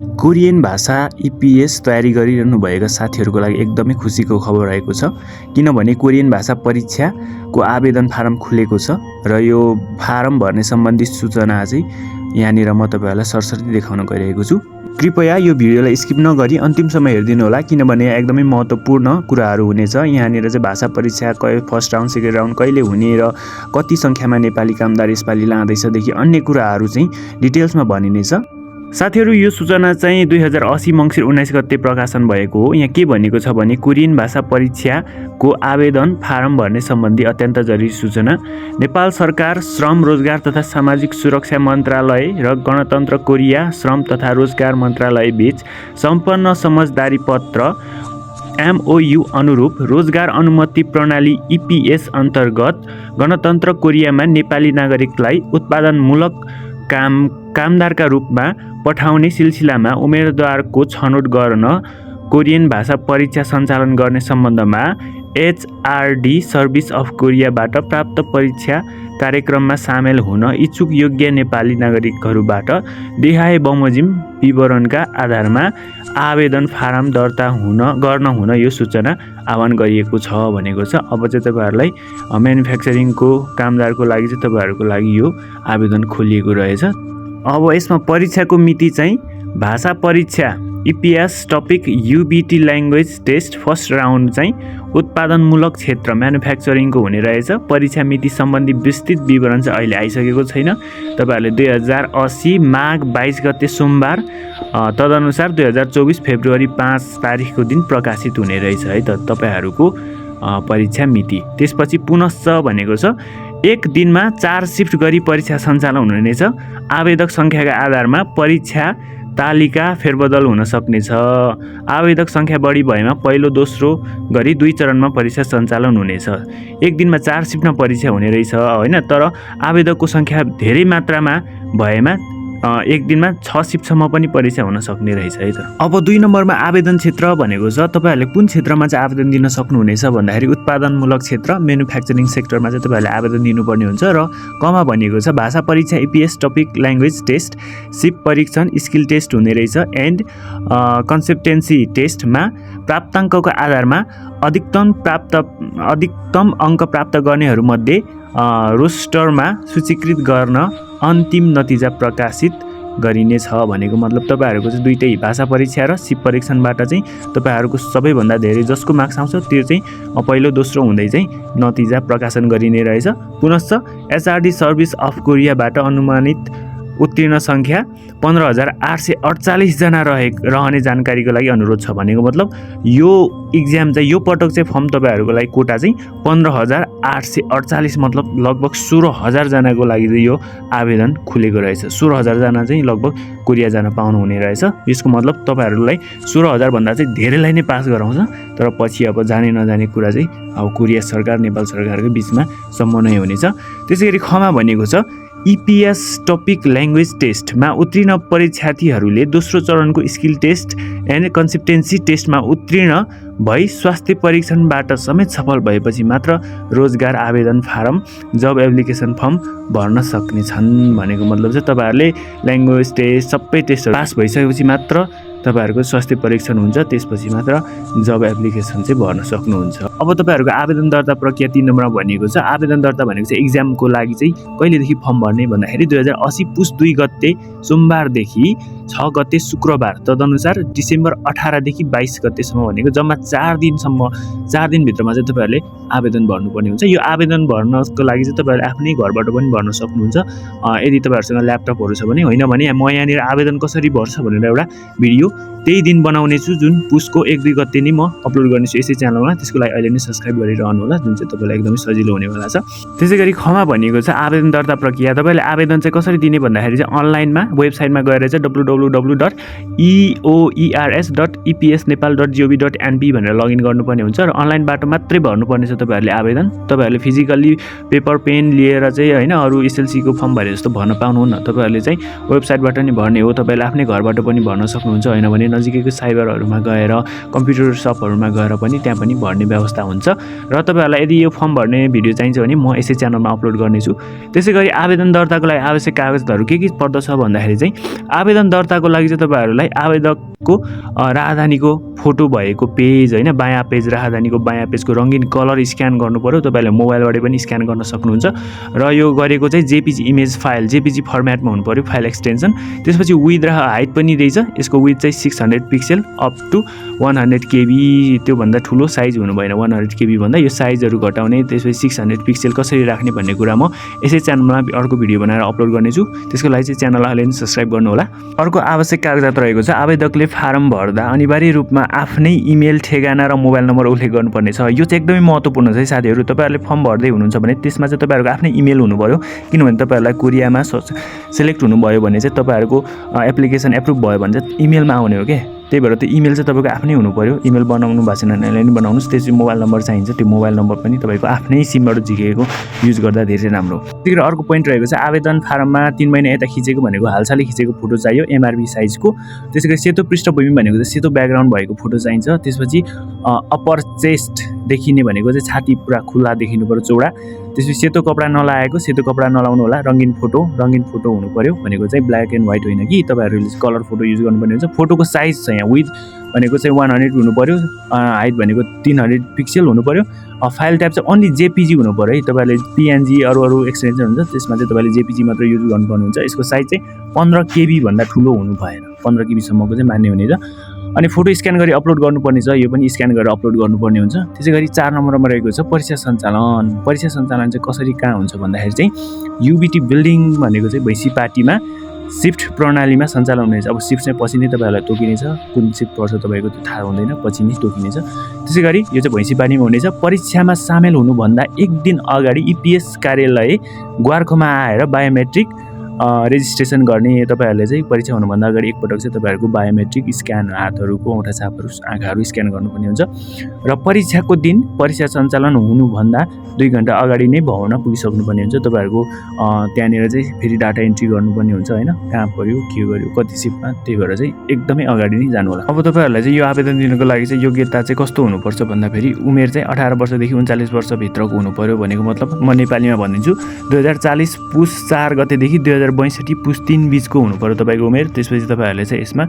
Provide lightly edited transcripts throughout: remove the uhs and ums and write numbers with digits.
Korean भाषा EPS तयारी गरिरहनु भएका साथीहरूको लागि एकदमै खुसीको खबर रहेको छ, किनभने कोरियन भाषा परीक्षाको आवेदन फारम खुलेको छ र यो फारम भर्ने सम्बन्धी सूचना चाहिँ यहाँनिर म तपाईँहरूलाई सरसर्ती देखाउन गइरहेको छु। कृपया यो भिडियोलाई स्किप नगरी अन्तिमसम्म हेरिदिनु होला, किनभने एकदमै महत्त्वपूर्ण कुराहरू हुनेछ। यहाँनिर चाहिँ भाषा परीक्षा फर्स्ट राउन्ड सेकेन्ड राउन्ड कहिले हुने र कति सङ्ख्यामा नेपाली कामदार यसपालि लाँदैछदेखि अन्य कुराहरू चाहिँ डिटेल्समा भनिनेछ। साथीहरू, यो सूचना चाहिँ 2080 मङ्सिर 19 गते प्रकाशन भएको हो। यहाँ के भनेको छ भने कोरियन भाषा परीक्षाको आवेदन फारम भर्ने सम्बन्धी अत्यन्त जरुरी सूचना। नेपाल सरकार श्रम रोजगार तथा सामाजिक सुरक्षा मन्त्रालय र गणतन्त्र कोरिया श्रम तथा रोजगार मन्त्रालय बीच सम्पन्न समझदारी पत्र MOU अनुरूप रोजगार अनुमति प्रणाली EPS अन्तर्गत गणतन्त्र कोरियामा नेपाली नागरिकलाई उत्पादनमूलक कामदारका रूपमा पठाउने सिलसिलामा उम्मेदवारको छनौट गर्न कोरियन भाषा परीक्षा सञ्चालन गर्ने सम्बन्धमा HRD सर्भिस अफ कोरियाबाट प्राप्त परीक्षा कार्यक्रममा सामेल हुन इच्छुक योग्य नेपाली नागरिकहरूबाट देखाए बमोजिम विवरणका आधारमा आवेदन फारम दर्ता गर्न हुन यो सूचना आह्वान गरिएको छ भनेको छ। अब चाहिँ तपाईँहरूलाई म्यानुफ्याक्चरिङको कामदारको लागि चाहिँ तपाईँहरूको लागि यो आवेदन खोलिएको रहेछ। अब यसमा परीक्षाको मिति चाहिँ भाषा परीक्षा EPS topic UBT language test first round चाहिँ उत्पादनमूलक क्षेत्र म्यानुफ्याक्चरिङको हुने रहेछ। परीक्षा मिति सम्बन्धी विस्तृत विवरण चाहिँ अहिले आइसकेको छैन। तपाईँहरूले 2080 माघ 22 गते सोमबार तदनुसार 2024 फेब्रुअरी 5 तारिकको दिन प्रकाशित हुने रहेछ है त तपाईँहरूको परीक्षा मिति। त्यसपछि पुनश्च भनेको छ 1 दिनमा 4 शिफ्ट गरी परीक्षा सञ्चालन हुनेछ। आवेदक सङ्ख्याका आधारमा परीक्षा तालिका फेरबदल हुन सक्नेछ। आवेदक सङ्ख्या बढी भएमा पहिलो दोस्रो गरी 2 चरणमा परीक्षा सञ्चालन हुनेछ। 1 दिनमा 4 शिफ्टमा परीक्षा हुने रहेछ होइन, तर आवेदकको सङ्ख्या धेरै मात्रामा भएमा 1 दिनमा 6 शिफ्टसम्म पनि परीक्षा हुन सक्ने रहेछ है त। अब 2 नम्बरमा आवेदन क्षेत्र भनेको छ। तपाईँहरूले कुन क्षेत्रमा चाहिँ आवेदन दिन सक्नुहुनेछ भन्दाखेरि उत्पादनमूलक क्षेत्र म्यानुफ्याक्चरिङ सेक्टरमा चाहिँ तपाईँहरूले आवेदन दिनुपर्ने हुन्छ। र कमा भनेको छ भाषा परीक्षा EPS टपिक ल्याङ्ग्वेज टेस्ट सिप परीक्षण स्किल टेस्ट हुने रहेछ एन्ड कन्सेप्टेन्सी टेस्टमा प्राप्ताङ्कको आधारमा अधिकतम अङ्क प्राप्त गर्नेहरूमध्ये रोस्टरमा सूचीकृत गर्न अन्तिम नतिजा प्रकाशित गरिनेछ भनेको मतलब तपाईँहरूको चाहिँ दुईटै भाषा परीक्षा र सिप परीक्षणबाट चाहिँ तपाईँहरूको सबैभन्दा धेरै जसको मार्क्स आउँछ त्यो चाहिँ पहिलो दोस्रो हुँदै चाहिँ नतिजा प्रकाशन गरिने रहेछ। पुनश्च HRD सर्भिस अफ कोरियाबाट अनुमानित उत्तीर्ण सङ्ख्या 15,848 जना रहने जानकारीको लागि अनुरोध छ भनेको मतलब यो इक्जाम चाहिँ यो पटक चाहिँ फर्म तपाईँहरूको लागि कोटा चाहिँ 15,848 मतलब लगभग 16,000 जनाको लागि चाहिँ यो आवेदन खुलेको रहेछ। 16,000 जना चाहिँ लगभग कोरिया जान पाउनुहुने रहेछ। यसको मतलब तपाईँहरूलाई 16,000 भन्दा चाहिँ धेरैलाई नै पास गराउँछ, तर पछि अब जाने नजाने कुरा चाहिँ अब कोरिया सरकार नेपाल सरकारको बिचमा सम्म नै हुनेछ। त्यसैगरी खमा भनेको छ EPS टपिक ल्याङ्ग्वेज टेस्टमा उत्तीर्ण परीक्षार्थीहरूले दोस्रो चरणको स्किल टेस्ट एन्ड कन्सेप्टेन्सी टेस्टमा उत्तीर्ण भई स्वास्थ्य परीक्षणबाट समेत सफल भएपछि मात्र रोजगार आवेदन फारम जब एप्लिकेसन फर्म भर्न सक्नेछन् भनेको मतलब चाहिँ तपाईँहरूले ल्याङ्ग्वेज टेस्ट सबै टेस्ट पास भइसकेपछि मात्र तपाईँहरूको स्वास्थ्य परीक्षण हुन्छ, त्यसपछि मात्र जब एप्लिकेसन चाहिँ भर्न सक्नुहुन्छ। अब तपाईँहरूको आवेदन दर्ता प्रक्रिया 3 नम्बरमा भनिएको छ। आवेदन दर्ता भनेको चाहिँ इक्जामको लागि चाहिँ कहिलेदेखि फर्म भर्ने भन्दाखेरि 2080 पुस 2 गते सोमबारदेखि 6 गते शुक्रबार तदनुसार डिसेम्बर 18 देखि 22 गतेसम्म भनेको जम्मा 4 दिनभित्रमा चाहिँ तपाईँहरूले आवेदन भर्नुपर्ने हुन्छ। यो आवेदन भर्नको लागि चाहिँ तपाईँहरूले आफ्नै घरबाट पनि भर्न सक्नुहुन्छ यदि तपाईँहरूसँग ल्यापटपहरू छ भने। होइन भने म यहाँनिर आवेदन कसरी भर्छ भनेर एउटा भिडियो त्यही दिन बनाउने छु, जुन पुसको 1-2 गते नै म अपलोड गर्नेछु यसै च्यानलमा। त्यसको लागि अहिले नै सब्सक्राइब गरिरहनु होला, जुन चाहिँ तपाईँलाई एकदमै सजिलो हुनेवाला छ। त्यसैगरी खमा भनेको छ आवेदन दर्ता प्रक्रिया। तपाईँले आवेदन चाहिँ कसरी दिने भन्दाखेरि चाहिँ अनलाइनमा वेबसाइटमा गएर चाहिँ www.eors.epsnepal.gov.np भनेर लगइन गर्नुपर्ने हुन्छ र अनलाइनबाट मात्रै भर्नुपर्ने छ तपाईँहरूले आवेदन। तपाईँहरूले फिजिकल्ली पेपर पेन लिएर चाहिँ होइन अरू SLCको फर्म भरे जस्तो भर्न पाउनुहुन्न। तपाईँहरूले चाहिँ वेबसाइटबाट नै भर्ने हो, तपाईँले आफ्नै घरबाट पनि भर्न सक्नुहुन्छ होइन। छैन भने नजिकैको साइबरहरूमा गएर कम्प्युटर सपहरूमा गएर पनि त्यहाँ पनि भर्ने व्यवस्था हुन्छ र तपाईँहरूलाई यदि यो फर्म भर्ने भिडियो चाहिन्छ भने म यसै च्यानलमा अपलोड गर्नेछु। त्यसै गरी आवेदन दर्ताको लागि आवश्यक कागजातहरू के पर्दछ भन्दाखेरि चाहिँ आवेदन दर्ताको लागि चाहिँ तपाईँहरूलाई आवेदकको राजधानीको फोटो भएको पेज होइन, बायाँ पेज राजधानीको बायाँ पेजको रङ्गीन कलर स्क्यान गर्नु पर्यो। तपाईँले मोबाइलबाट पनि स्क्यान गर्न सक्नुहुन्छ र यो गरेको चाहिँ जेपीजी इमेज फाइल जेपीजी फर्मेटमा हुनु पर्यो, फाइल एक्सटेन्सन। त्यसपछि विथ र हाइट पनि रहेछ, यसको विथ चाहिँ 600 पिक्सेल अप टु 100 KB, त्योभन्दा ठुलो साइज हुनु भएन, 100 KB भन्दा यो साइजहरू घटाउने। त्यसपछि 600 पिक्सेल कसरी राख्ने भन्ने कुरा म यसै च्यानलमा अर्को भिडियो बनाएर अपलोड गर्नेछु। त्यसको लागि चाहिँ च्यानललाई अहिले सब्सक्राइब गर्नु होला। अर्को आवश्यक कागजात रहेको छ, आवेदकले फारम भर्दा अनिवार्य रूपमा आफ्नै इमेल ठेगाना र मोबाइल नम्बर उल्लेख गर्नुपर्ने छ। यो चाहिँ एकदमै महत्त्वपूर्ण छ है साथीहरू। तपाईँहरूले फर्म भर्दै हुनुहुन्छ भने त्यसमा चाहिँ तपाईँहरूको आफ्नै इमेल हुनु पर्यो, किनभने तपाईँहरूलाई कोरियामा सेलेक्ट हुनुभयो भने चाहिँ तपाईँहरूको एप्लिकेसन एप्रुभ भयो भने चाहिँ इमेलमा आउने हो क्या। त्यही भएर त्यो इमेल चाहिँ तपाईँको आफ्नै हुनु पर्यो। इमेल बनाउनु भएको छैन भने पनि बनाउनुहोस्। त्यसपछि मोबाइल नम्बर चाहिन्छ, त्यो मोबाइल नम्बर पनि तपाईँको आफ्नै सिमबाट झिकेको युज गर्दा धेरै राम्रो। त्यही भएर अर्को पोइन्ट रहेको छ, आवेदन फारममा 3 महिना यता खिचेको भनेको हालसालै खिचेको फोटो चाहियो MRB साइजको। त्यसै गरी सेतो पृष्ठभूमि भनेको चाहिँ सेतो ब्याकग्राउन्ड भएको फोटो चाहिन्छ। त्यसपछि अप्पर चेस्ट देखिने भनेको चाहिँ छाती पुरा खुला देखिनु पर्यो, चौडा। त्यसपछि सेतो कपडा नलाएको, सेतो कपडा नलाउनु होला। रङ्गीन फोटो हुनु पर्यो भनेको चाहिँ ब्ल्याक एन्ड व्हाइट होइन कि तपाईँहरूले कलर फोटो युज गर्नुपर्ने हुन्छ। फोटोको साइज चाहिँ यहाँ विथ भनेको चाहिँ 100 हुनु पर्यो, हाइट भनेको 300 पिक्सेल हुनु पर्यो। फाइल टाइप चाहिँ ओन्ली जेपीजी हुनु पर्यो है। तपाईँहरूले PNG अरू एक्सटेन्सन हुन्छ त्यसमा चाहिँ तपाईँले जेपीजी मात्र युज गर्नुपर्ने हुन्छ। यसको साइज चाहिँ 15 KB भन्दा ठुलो हुनु भएन, 15 KB सम्मको चाहिँ मान्य हुनेछ। अनि फोटो स्क्यान गरी अपलोड गर्नुपर्ने छ, यो पनि स्क्यान गरेर अपलोड गर्नुपर्ने हुन्छ। त्यसै गरी 4 नम्बरमा रहेको छ परीक्षा सञ्चालन। परीक्षा सञ्चालन चाहिँ कसरी कहाँ हुन्छ भन्दाखेरि चाहिँ UBT बिल्डिङ भनेको चाहिँ भैँसी पार्टीमा सिफ्ट प्रणालीमा सञ्चालन हुनेछ। अब सिफ्ट चाहिँ पछि नै तपाईँहरूलाई तोकिनेछ, कुन सिफ्ट पर्छ तपाईँको त्यो थाहा हुँदैन, पछि नै तोकिनेछ। त्यसै गरी यो चाहिँ भैँसी पार्टीमा हुनेछ। परीक्षामा सामेल हुनुभन्दा 1 दिन अगाडि EPS कार्यालय ग्वार्खोमा आएर बायोमेट्रिक रेजिस्ट्रेसन गर्ने। तपाईँहरूले चाहिँ परीक्षा हुनुभन्दा अगाडि एकपटक चाहिँ तपाईँहरूको बायोमेट्रिक स्क्यान, हातहरूको औँठा छापहरू, आँखाहरू स्क्यान गर्नुपर्ने हुन्छ। र परीक्षाको दिन परीक्षा सञ्चालन हुनुभन्दा 2 घन्टा अगाडि नै भवनमा पुगिसक्नुपर्ने हुन्छ। तपाईँहरूको त्यहाँनिर चाहिँ फेरि डाटा एन्ट्री गर्नुपर्ने हुन्छ होइन, कहाँ पऱ्यो के गर्यो कति सिपमा। त्यही भएर चाहिँ एकदमै अगाडि नै जानु होला। अब तपाईँहरूलाई चाहिँ यो आवेदन दिनुको लागि चाहिँ योग्यता चाहिँ कस्तो हुनुपर्छ भन्दाखेरि उमेर चाहिँ 18 वर्षदेखि 39 वर्षभित्रको हुनु पर्यो। भनेको मतलब म नेपालीमा भनिदिन्छु, 2040 पुस 4 गतेदेखि 2062 पुस 3 बिचको हुनु पर्यो तपाईँको उमेर। त्यसपछि तपाईँहरूले चाहिँ यसमा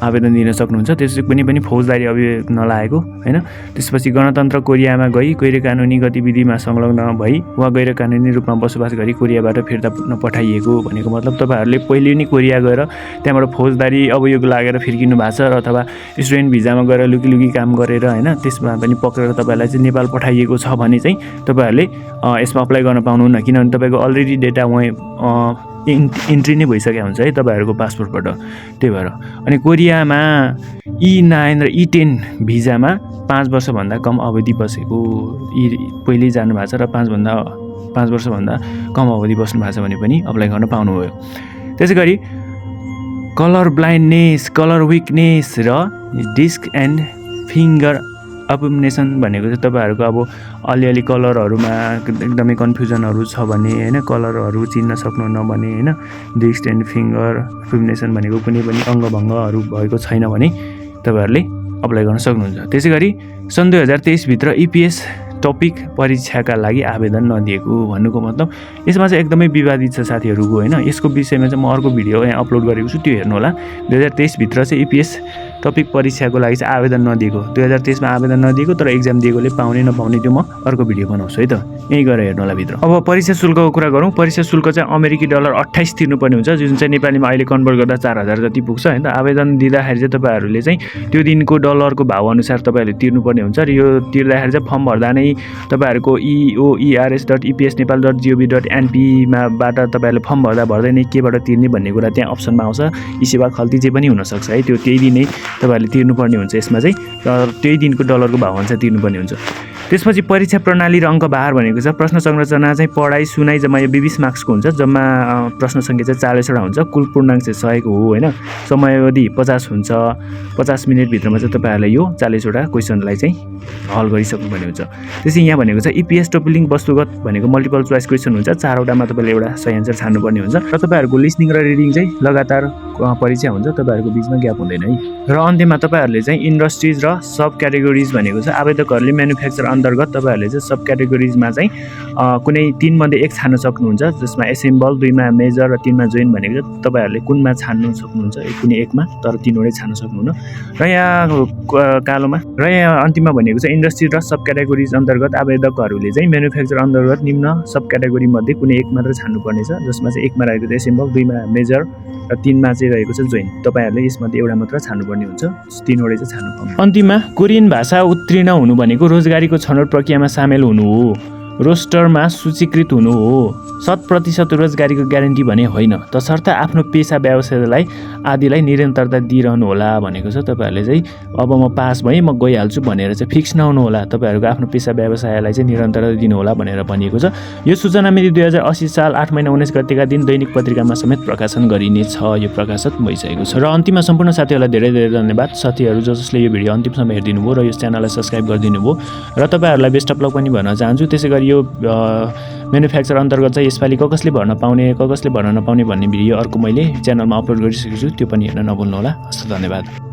आवेदन दिन सक्नुहुन्छ। त्यसपछि कुनै पनि फौजदारी अभियोग नलागेको होइन। त्यसपछि गणतन्त्र कोरियामा गई गैर कानुनी गतिविधिमा संलग्न भई वा गैर कानुनी रूपमा बसोबास गरी कोरियाबाट फिर्ता नपठाइएको। भनेको मतलब तपाईँहरूले पहिले नै कोरिया गएर त्यहाँबाट फौजदारी अभियोग लागेर फर्किनु भएको छ, र अथवा स्टुडेन्ट भिजामा गएर लुकी काम गरेर होइन त्यसमा पनि पक्रेर तपाईँलाई चाहिँ नेपाल पठाइएको छ भने चाहिँ तपाईँहरूले यसमा अप्लाई गर्न पाउनुहुन्न, किनभने तपाईँको अलरेडी डेटा उहाँ इन्ट्री नै भइसकेको हुन्छ है तपाईँहरूको पासपोर्टबाट। त्यही भएर अनि कोरियामा E9 र E10 भिजामा 5 वर्षभन्दा कम अवधि बसेको पहिल्यै जानु भएको छ र 5 वर्षभन्दा कम अवधि बस्नु भएको छ भने पनि अप्लाई गर्न पाउनुभयो। त्यसै गरी कलर ब्लाइन्डनेस, कलर विकनेस र डिस्क एन्ड फिङ्गर अपुम्नेसन भनेको चाहिँ तपाईँहरूको अब अलिअलि कलरहरूमा एकदमै कन्फ्युजनहरू छ भने होइन, कलरहरू चिन्न सक्नुहुन्न भने होइन, डिस्क एन्ड फिङ्गर अपुम्नेसन भनेको कुनै पनि अङ्गभङ्गहरू भएको छैन भने तपाईँहरूले अप्लाई गर्न सक्नुहुन्छ। त्यसै गरी सन् 2023 भित्र EPS टपिक परीक्षाका लागि आवेदन नदिएको भन्नुको मतलब यसमा चाहिँ एकदमै विवादित छ साथीहरूको होइन। यसको विषयमा चाहिँ म अर्को भिडियो यहाँ अपलोड गरेको छु, त्यो हेर्नु होला। 2023 भित्र चाहिँ EPS टपिक परीक्षाको लागि चाहिँ आवेदन नदिएको, 2023 मा आवेदन नदिएको तर एक्जाम दिएकोले पाउने नपाउने त्यो म अर्को भिडियो बनाउँछु है त, यही गरेर हेर्नु होला भित्र। अब परीक्षा शुल्कको कुरा गरौँ। परीक्षा शुल्क चाहिँ अमेरिकी डलर 28 तिर्नुपर्ने हुन्छ, जुन चाहिँ नेपालीमा अहिले कन्भर्ट गर्दा 4000 जति पुग्छ होइन। आवेदन दिँदाखेरि चाहिँ तपाईँहरूले चाहिँ त्यो दिनको डलरको भाउ अनुसार तपाईँहरूले तिर्नुपर्ने हुन्छ। र यो तिर्दाखेरि चाहिँ फर्म भर्दा नै तपाईँहरूको eors.epsnepal.gov.np बाट तपाईँहरूले फर्म भर्दै नै केबाट तिर्ने भन्ने कुरा त्यहाँ अप्सनमा आउँछ। सेवा खल्ती जे पनि हुनसक्छ है, त्यो त्यही दिनै तपाईँहरूले तिर्नुपर्ने हुन्छ यसमा चाहिँ, र त्यही दिनको डलरको भाउ अनुसार तिर्नुपर्ने हुन्छ। त्यसपछि परीक्षा प्रणाली र अङ्कभार भनेको छ प्रश्न संरचना चाहिँ पढाइ सुनाइ जम्मा यो 20 मार्क्सको हुन्छ। जम्मा प्रश्न सङ्ख्या चाहिँ 40 वटा हुन्छ। कुल पूर्णाङ्क चाहिँ 100 हो होइन। समयावधि 50 हुन्छ। 50 मिनटभित्रमा चाहिँ तपाईँहरूलाई यो 40 वटा क्वेसनलाई चाहिँ हल गरिसक्नुपर्ने हुन्छ। त्यसै यहाँ भनेको छ EPS टपिक वस्तुगत भनेको मल्टिपल चोइस क्वेसन हुन्छ। 4 वटामा तपाईँले एउटा सही एन्सर छान्नुपर्ने हुन्छ। र तपाईँहरूको लिसनिङ र रिडिङ चाहिँ लगातार परीक्षा हुन्छ, तपाईँहरूको बिचमा ग्याप हुँदैन है। र अन्त्यमा तपाईँहरूले चाहिँ इन्डस्ट्रिज र सब क्याटेगोरिज भनेको छ आवेदकहरूले म्यानुफ्याक्चर अन्तर्गत तपाईँहरूले चाहिँ सब क्याटेगोरिजमा चाहिँ कुनै 3 मध्ये 1 छान्न सक्नुहुन्छ, जसमा एसेम्बल, 2 मा मेजर र 3 मा जोइन भनेको छ। तपाईँहरूले कुनमा छान्न सक्नुहुन्छ, कुनै एकमा, तर 3 वटै छान्न सक्नुहुन्न। र यहाँ कालोमा र यहाँ अन्तिममा भनेको छ इन्डस्ट्री र सब क्याटेगोरिज अन्तर्गत आवेदकहरूले चाहिँ म्यानुफ्याक्चर अन्तर्गत निम्न सब क्याटेगोरी मध्ये कुनै एक मात्र छान्नुपर्नेछ, जसमा चाहिँ 1 मा रहेको छ एसेम्बल, 2 मा मेजर र 3 मा चाहिँ रहेको छ जोइन। तपाईँहरूले यसमध्ये एउटा मात्र छान्नुपर्ने हुन्छ, 3 वटै चाहिँ छान्नु पर्छ। अन्तिममा कोरियन भाषा उत्तीर्ण हुनु भनेको रोजगारीको छनौट प्रक्रियामा सामेल हुनु हो, रोस्टरमा सूचीकृत हुनु हो। 100% रोजगारीको ग्यारेन्टी भने होइन, तसर्थ आफ्नो पेसा व्यवसायलाई आदिलाई निरन्तरता दिइरहनु होला भनेको छ। तपाईँहरूले चाहिँ अब म पास भएँ, म गइहाल्छु भनेर चाहिँ फिक्स नहुनु होला, तपाईँहरूको आफ्नो पेसा व्यवसायलाई चाहिँ निरन्तरता दिनु होला भनेर भनिएको छ। यो सूचना मिति 2080 साल 8 महिना 19 गतेका दिन दैनिक पत्रिकामा समेत प्रकाशन गरिनेछ। यो प्रकाशित भइसकेको छ। र अन्तिममा सम्पूर्ण साथीहरूलाई धेरै धेरै धन्यवाद। साथीहरू जसले यो भिडियो अन्तिमसम्म हेरिदिनु भयो र यो च्यानललाई सब्स्क्राइब गरिदिनु भयो, र तपाईँहरूलाई बेस्ट अफ लक पनि भन्न चाहन्छु। त्यसै गरी यो म्यानुफ्याक्चर अन्तर्गत चाहिँ यसपालि कसले भर्न पाउने, कसले भर्न नपाउने भन्ने भिडियो अर्को मैले च्यानलमा अपलोड गरिसकेको छु, त्यो पनि हेर्न नभुल्नु होला। हस्, धन्यवाद।